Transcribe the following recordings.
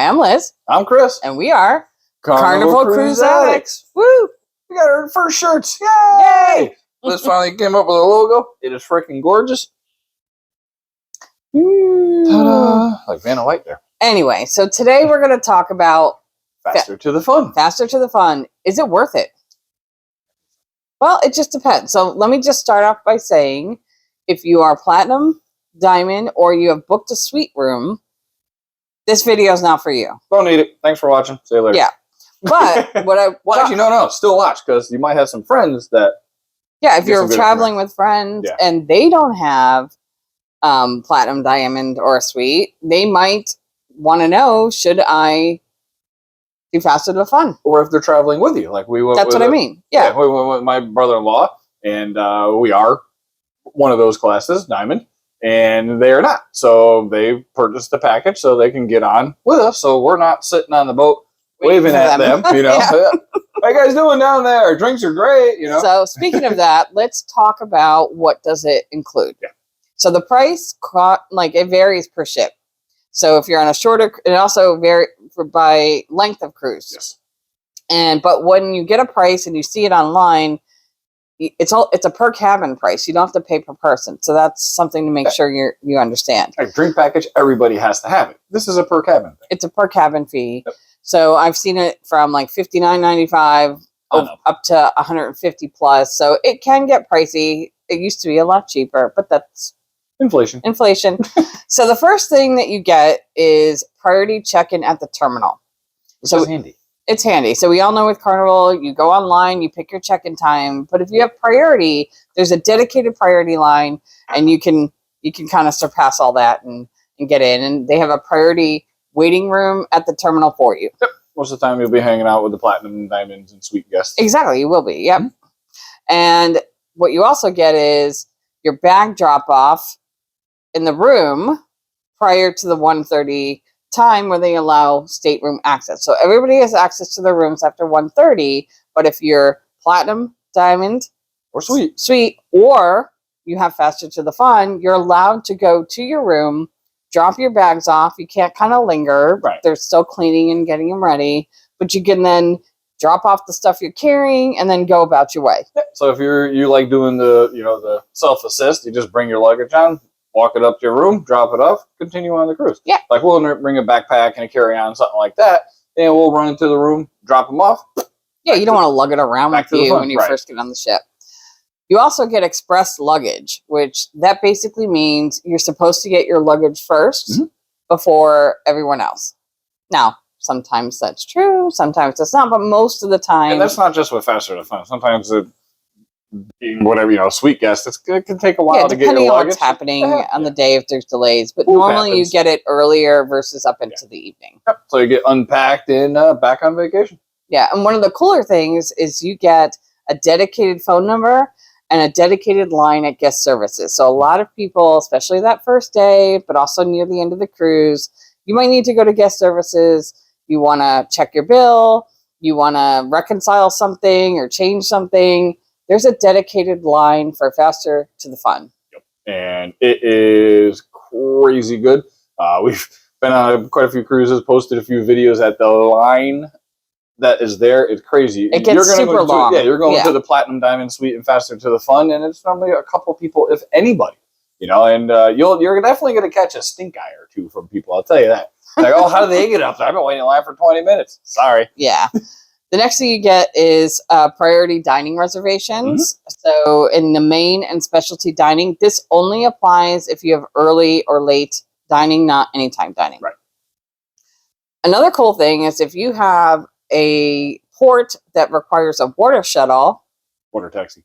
I'm Liz. I'm Chris. And we are Carnival Cruise Addicts. Woo! We got our first shirts. Yay! Liz finally came up with a logo. It is freaking gorgeous. Ta-da! Like Vanna White there. Anyway, so today we're going to talk about Faster to the fun. Faster to the fun. Is it worth it? Well, it just depends. So let me just start off by saying, if you are platinum, diamond, or you have booked a suite room, this video is not for you. Don't need it. Thanks for watching. See you later. Yeah. But well, actually, no. Still watch, because you might have some friends that. Yeah, if you're traveling with friends and they don't have platinum, diamond, or a suite, they might want to know, should I do Faster to the Fun? Or if they're traveling with you, like we went. That's what I mean. Yeah, we went with my brother-in-law, and we are one of those classes, diamond, and they are not. So they purchased the package so they can get on with us. So we're not sitting on the boat waving at them. You know, how you guys doing down there? Drinks are great. You know. So speaking of that, let's talk about what does it include. Yeah. So the price, it varies per ship. So if you're on a shorter, it also varies by length of cruise. Yes. But when you get a price and you see it online, it's a per cabin price. You don't have to pay per person. So that's something to make sure you understand. A drink package, everybody has to have it. This is a per cabin thing. It's a per cabin fee. Yep. So I've seen it from like $59.95 up to $150 plus. So it can get pricey. It used to be a lot cheaper, but that's inflation. So the first thing that you get is priority check-in at the terminal. So it's handy. It's handy. So we all know with Carnival, you go online, you pick your check-in time. But if you have priority, there's a dedicated priority line, and you can kind of surpass all that and get in. And they have a priority waiting room at the terminal for you. Yep. Most of the time, you'll be hanging out with the platinum, diamonds, and suite guests. Exactly, you will be. Yep. Mm-hmm. And what you also get is your bag drop-off in the room prior to the 1:30 time where they allow stateroom access. So everybody has access to their rooms after 1:30, but if you're platinum, diamond, or suite, or you have Faster to the Fun, you're allowed to go to your room, drop your bags off. You can't kind of linger. Right. They're still cleaning and getting them ready, but you can then drop off the stuff you're carrying and then go about your way. Yeah. So if you like doing the self-assist, you just bring your luggage on, walk it up to your room, drop it off, continue on the cruise. Yeah. Like we'll bring a backpack and a carry-on, something like that, and we'll run into the room, drop them off. Yeah, you don't want to lug it around with you when you first get on the ship. You also get express luggage, which that basically means you're supposed to get your luggage first before everyone else. Now, sometimes that's true, sometimes it's not, but most of the time... And that's not just with Faster to Fun. Sometimes suite guests, it can take a while to get your luggage. Depending on what's happening on the day, if there's delays. But normally you get it earlier versus up into the evening. Yep. So you get unpacked and back on vacation. Yeah, and one of the cooler things is you get a dedicated phone number and a dedicated line at guest services. So a lot of people, especially that first day, but also near the end of the cruise, you might need to go to guest services. You want to check your bill. You want to reconcile something or change something. There's a dedicated line for Faster to the Fun. Yep. And it is crazy good. We've been on quite a few cruises, posted a few videos at the line that is there. It's crazy. It gets super long. You're going to the Platinum, Diamond Suite and Faster to the Fun, and it's normally a couple people, if anybody. And you're definitely going to catch a stink eye or two from people. I'll tell you that. Like, oh, how do they get up there? I've been waiting in line for 20 minutes. Sorry. Yeah. The next thing you get is priority dining reservations. So in the main and specialty dining, this only applies if you have early or late dining, not anytime dining. Right. Another cool thing is if you have a port that requires a water shuttle. Water taxi,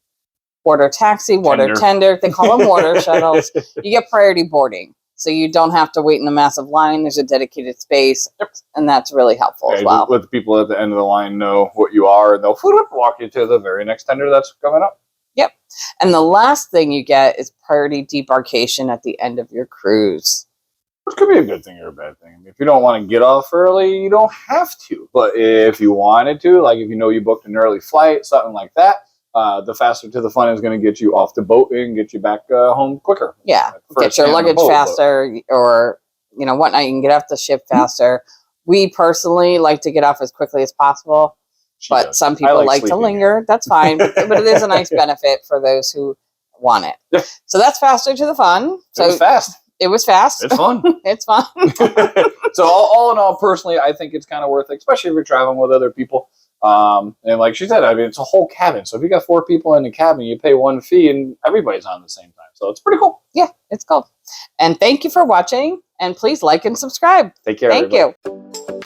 water tender. They call them water shuttles. You get priority boarding. So you don't have to wait in a massive line. There's a dedicated space, and that's really helpful as well. Let the people at the end of the line know what you are, and they'll walk you to the very next tender that's coming up. Yep. And the last thing you get is priority debarkation at the end of your cruise. Which could be a good thing or a bad thing. I mean, if you don't want to get off early, you don't have to. But if you wanted to, like if you know you booked an early flight, something like that, the Faster to the Fun is going to get you off the boat and get you back home quicker. Yeah, get your luggage faster or, whatnot. You can get off the ship faster. We personally like to get off as quickly as possible, but does. some people like to sleeping. linger. That's fine, but it is a nice benefit for those who want it. Yeah. So that's faster to the fun. So it was fast. It was fast. It's fun. It's fun. So all in all, personally, I think it's kind of worth it, especially if you're traveling with other people. And like she said, I mean, it's a whole cabin. So if you got 4 people in the cabin, you pay one fee and everybody's on at the same time. So it's pretty cool. Yeah, it's cool. And thank you for watching. And please like and subscribe. Take care. Thank everybody. you.